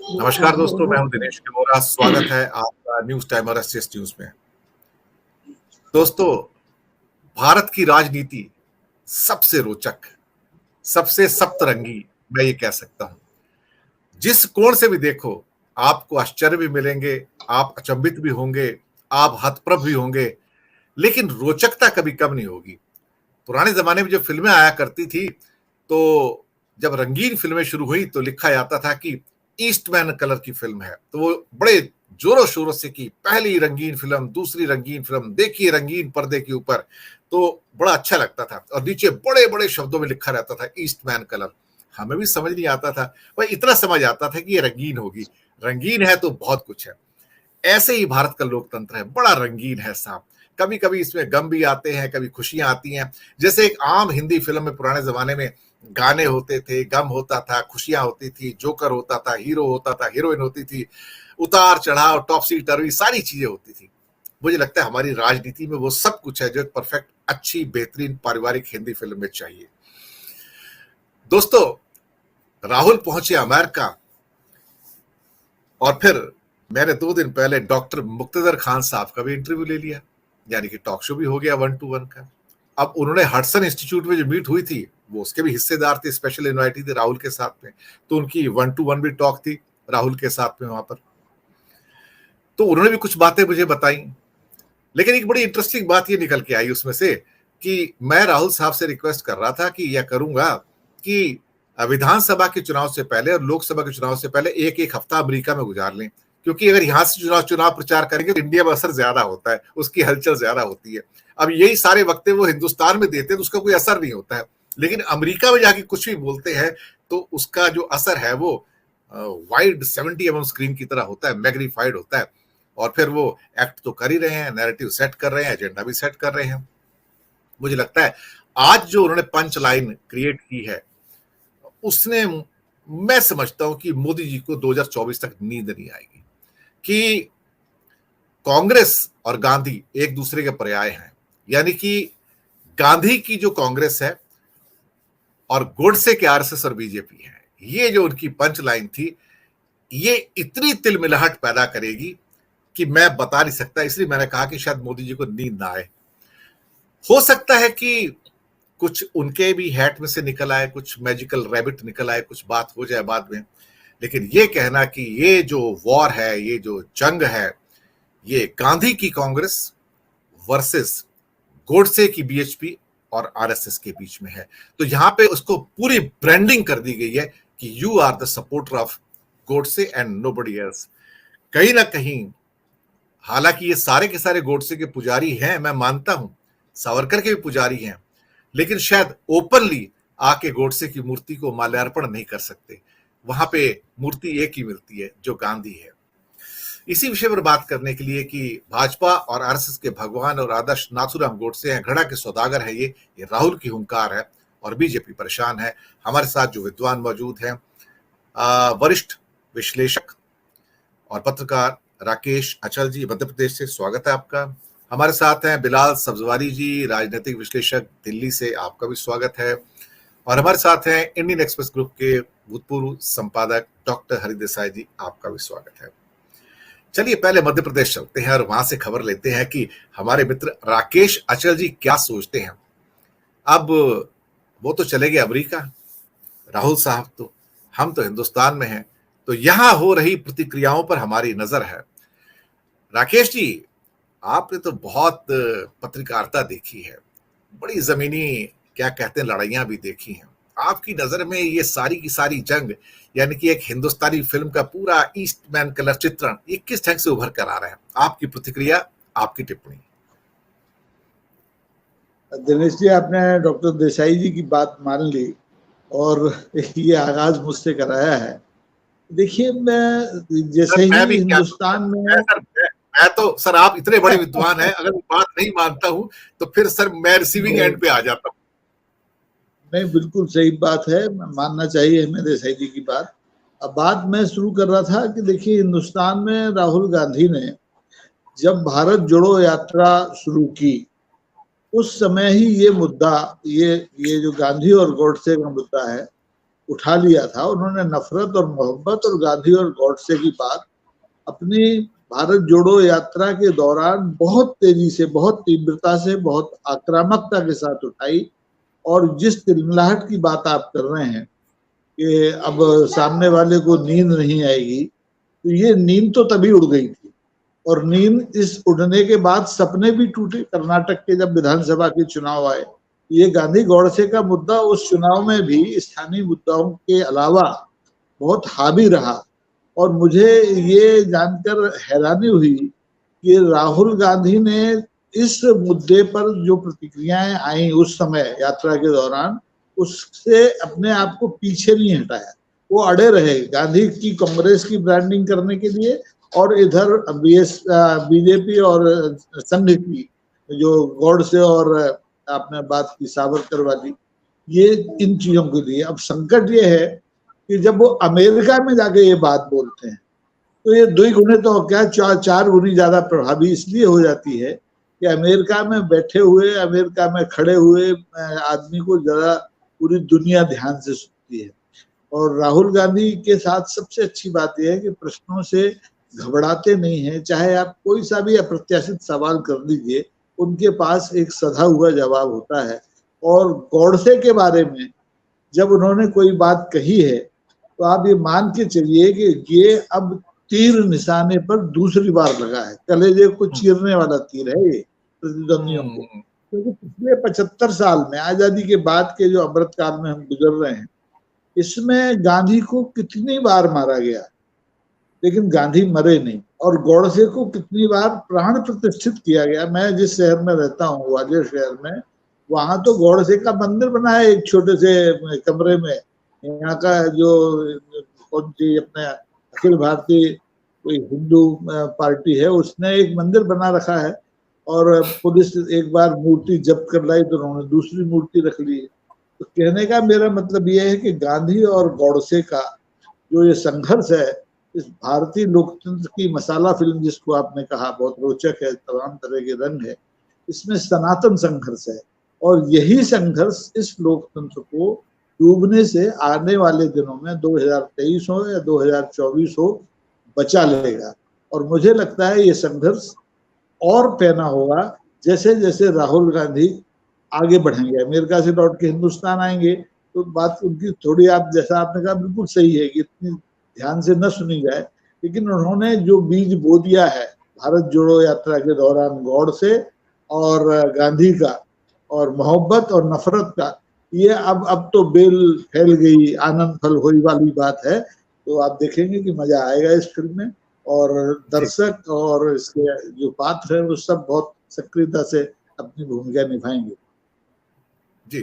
नमस्कार दोस्तों, मैं हूं दिनेश किमोरा। स्वागत है आपका न्यूज टाइमर एसएस न्यूज में। दोस्तों, भारत की राजनीति सबसे रोचक, सबसे सप्तरंगी मैं ये कह सकता हूं। जिस कोण से भी देखो, आपको आश्चर्य भी मिलेंगे, आप अचंभित भी होंगे, आप हतप्रभ भी होंगे, लेकिन रोचकता कभी कम नहीं होगी। पुराने जमाने में जब फिल्में आया करती थी, तो जब रंगीन फिल्में शुरू हुई तो लिखा जाता था कि ईस्टमैन कलर की फिल्म है, तो वो बड़े जोरों शोरों से की पहली रंगीन फिल्म, दूसरी रंगीन फिल्म, देखिए रंगीन पर्दे के ऊपर, तो बड़ा अच्छा लगता था। और नीचे बड़े बड़े शब्दों में लिखा रहता था ईस्टमैन कलर। हमें भी समझ नहीं आता था, वह इतना समझ आता था कि ये रंगीन होगी, रंगीन है तो बहुत कुछ है। ऐसे ही भारत का लोकतंत्र है, बड़ा रंगीन है साहब। कभी कभी इसमें गम भी आते हैं, कभी खुशियां आती हैं। जैसे एक आम हिंदी फिल्म में पुराने जमाने में गाने होते थे, गम होता था, खुशियां होती थी, जोकर होता था, हीरो होता था, हीरोइन होती थी, उतार चढ़ाव, टॉपसी टर्वी, सारी चीजें होती थी। मुझे लगता है हमारी राजनीति में वो सब कुछ है जो एक परफेक्ट, अच्छी, बेहतरीन पारिवारिक हिंदी फिल्म में चाहिए। दोस्तों, राहुल पहुंचे अमेरिका, और फिर मैंने 2 दिन पहले डॉक्टर मुक्तदर खान साहब का भी इंटरव्यू ले लिया, यानी कि टॉक शो भी हो गया 1-to-1 का। अब उन्होंने हडसन इंस्टीट्यूट में जो मीट हुई थी, वो उसके भी हिस्सेदार थे, स्पेशल इनवाइटी थे राहुल के साथ में, तो उनकी 1-to-1 भी टॉक थी राहुल के साथ में वहां पर। तो उन्होंने भी कुछ बातें मुझे बताई, लेकिन एक बड़ी इंटरेस्टिंग बात ये निकल के आई उसमें से कि मैं राहुल साहब से रिक्वेस्ट कर रहा था कि यह करूंगा कि विधानसभा के चुनाव से पहले और लोकसभा के चुनाव से पहले एक एक हफ्ता अमेरिका में गुजार लें, क्योंकि अगर यहां से चुनाव प्रचार करेंगे तो इंडिया में असर ज्यादा होता है, उसकी हलचल ज्यादा होती है। अब यही सारे वक्ते वो हिंदुस्तान में देते हैं तो उसका कोई असर नहीं होता है, लेकिन अमेरिका में जाके कुछ भी बोलते हैं तो उसका जो असर है वो वाइड 70 mm स्क्रीन की तरह होता है, मैग्नीफाइड होता है। और फिर वो एक्ट तो कर ही रहे हैं, नैरेटिव सेट कर रहे हैं, एजेंडा भी सेट कर रहे हैं। मुझे लगता है आज जो उन्होंने पंच लाइन क्रिएट की है, उसने, मैं समझता हूं कि मोदी जी को 2024 तक नींद नहीं आएगी कि कांग्रेस और गांधी एक दूसरे के पर्याय हैं। यानी कि गांधी की जो कांग्रेस है और गोडसे के आरएसएस और बीजेपी है, ये जो उनकी पंच लाइन थी, ये इतनी तिलमिलाहट पैदा करेगी कि मैं बता नहीं सकता। इसलिए मैंने कहा कि शायद मोदी जी को नींद ना आए। हो सकता है कि कुछ उनके भी हैट में से निकल आए, कुछ मैजिकल रैबिट निकल आए, कुछ बात हो जाए बाद में, लेकिन ये कहना कि ये जो वॉर है, ये जो जंग है, ये गांधी की कांग्रेस वर्सेस गोडसे की बीएचपी और आरएसएस के बीच में है। तो यहां पे उसको पूरी ब्रांडिंग कर दी गई है कि you are the supporter of Godse and nobody else. कहीं ना कहीं, हालांकि ये सारे के सारे गोडसे के पुजारी हैं, मैं मानता हूं, सावरकर के भी पुजारी हैं, लेकिन शायद ओपनली आके गोडसे की मूर्ति को माल्यार्पण नहीं कर सकते। वहां पे मूर्ति एक ही मिलती है जो गांधी है। इसी विषय पर बात करने के लिए कि भाजपा और आरएसएस के भगवान और आदर्श नाथूराम गोडसे हैं, घड़ा के सौदागर है, ये राहुल की हुंकार है और बीजेपी परेशान है। हमारे साथ जो विद्वान मौजूद हैं, वरिष्ठ विश्लेषक और पत्रकार राकेश अचल जी, मध्य प्रदेश से, स्वागत है आपका। हमारे साथ हैं बिलाल सब्जवारी जी, राजनीतिक विश्लेषक, दिल्ली से, आपका भी स्वागत है। और हमारे साथ हैं इंडियन एक्सप्रेस ग्रुप के भूतपूर्व संपादक डॉक्टर हरि देसाई जी, आपका भी स्वागत है। चलिए पहले मध्य प्रदेश चलते हैं और वहां से खबर लेते हैं कि हमारे मित्र राकेश अचल जी क्या सोचते हैं। अब वो तो चले गए अमेरिका, राहुल साहब, तो हम तो हिंदुस्तान में हैं, तो यहां हो रही प्रतिक्रियाओं पर हमारी नजर है। राकेश जी, आपने तो बहुत पत्रकारिता देखी है, बड़ी जमीनी, क्या कहते हैं, लड़ाइयां भी देखी हैं। आपकी नजर में ये सारी की सारी जंग, यानी कि एक हिंदुस्तानी फिल्म का पूरा ईस्टमैन कलर चित्रण, ये किस ढंग से उभर कर आ रहा है? आपकी प्रतिक्रिया, आपकी टिप्पणी। दिनेश जी, आपने डॉक्टर देसाई जी की बात मान ली और ये आगाज मुझसे कराया है। देखिए, मैं जैसे ही हिंदुस्तान में, मैं तो सर, आप इतने बड़े विद्वान हैं, अगर बात नहीं मानता हूं तो फिर सर मैं रिसीविंग एंड पे आ जाता हूं। नहीं, बिल्कुल सही बात है, मानना चाहिए हमें देसाई जी की बात। अब बात मैं शुरू कर रहा था कि देखिए, हिंदुस्तान में राहुल गांधी ने जब भारत जोड़ो यात्रा शुरू की, उस समय ही ये मुद्दा, ये जो गांधी और गोडसे का मुद्दा है, उठा लिया था। उन्होंने नफरत और मोहब्बत और गांधी और गॉडसे की बात अपनी भारत जोड़ो यात्रा के दौरान बहुत तेजी से, बहुत तीव्रता से, बहुत आक्रामकता के साथ उठाई। और जिस तिलमिलाहट की बात आप कर रहे हैं कि अब सामने वाले को नींद नहीं आएगी, तो ये नींद तो तभी उड़ गई थी। और नींद इस उड़ने के बाद सपने भी टूटे। कर्नाटक के जब विधानसभा के चुनाव आए, ये गांधी गॉडसे का मुद्दा उस चुनाव में भी स्थानीय मुद्दाओं के अलावा बहुत हावी रहा। और मुझे ये जानकर हैरानी हुई कि राहुल गांधी ने इस मुद्दे पर जो प्रतिक्रियाएं आई उस समय यात्रा के दौरान, उससे अपने आप को पीछे नहीं हटाया। वो अड़े रहे गांधी की कांग्रेस की ब्रांडिंग करने के लिए, और इधर बीजेपी और संघ की जो गॉडसे और आपने बात की सावरकर वाली, ये इन चीजों के लिए। अब संकट ये है कि जब वो अमेरिका में जाके ये बात बोलते हैं, तो ये दुई गुने तो क्या चार गुनी ज्यादा प्रभावी इसलिए हो जाती है कि अमेरिका में बैठे हुए, अमेरिका में खड़े हुए आदमी को जरा पूरी दुनिया ध्यान से सुनती है। और राहुल गांधी के साथ सबसे अच्छी बात यह है कि प्रश्नों से घबराते नहीं हैं। चाहे आप कोई सा भी अप्रत्याशित सवाल कर लीजिए, उनके पास एक सधा हुआ जवाब होता है। और गॉडसे के बारे में जब उन्होंने कोई बात कही है, तो आप ये मान के चलिए कि ये अब तीर निशाने पर दूसरी बार लगा है। कलेजे को चीरने वाला तीर है ये प्रतिद्वंदियों को। क्योंकि पिछले 75 साल में, आजादी के बाद के जो अमृत काल में हम गुजर रहे हैं, इसमें गांधी को कितनी बार मारा गया, लेकिन गांधी मरे नहीं। और गॉडसे को कितनी बार प्राण प्रतिष्ठित किया गया। मैं जिस शहर में रहता हूँ, ग्वालियर शहर में, वहां तो गॉडसे का मंदिर बना है एक छोटे से कमरे में। यहाँ का जो कौन सी अपने अखिल भारतीय कोई हिंदू पार्टी है, उसने एक मंदिर बना रखा है। और पुलिस एक बार मूर्ति जब्त कर लाई तो उन्होंने दूसरी मूर्ति रख ली। तो कहने का मेरा मतलब ये है कि गांधी और गॉडसे का जो ये संघर्ष है, इस भारतीय लोकतंत्र की मसाला फिल्म जिसको आपने कहा, बहुत रोचक है, तमाम तरह के रंग है, इसमें सनातन संघर्ष है। और यही संघर्ष इस लोकतंत्र को डूबने से आने वाले दिनों में 2023 हो या 2024 हो, बचा लेगा। और मुझे लगता है ये संघर्ष और पैना होगा जैसे जैसे राहुल गांधी आगे बढ़ेंगे, अमेरिका से लौट के हिंदुस्तान आएंगे। तो बात उनकी थोड़ी, आप जैसा आपने कहा, बिल्कुल सही है कि इतनी ध्यान से न सुनी जाए, लेकिन उन्होंने जो बीज बो दिया है भारत जोड़ो यात्रा के दौरान गॉडसे और गांधी का, और मोहब्बत और नफरत का, ये अब तो बेल फैल गई, आनंद फल हुई वाली बात है। तो आप देखेंगे कि मजा आएगा इस फिल्म में। और दर्शक और इसके जो पात्र है वो सब बहुत सक्रियता से अपनी भूमिका निभाएंगे। जी।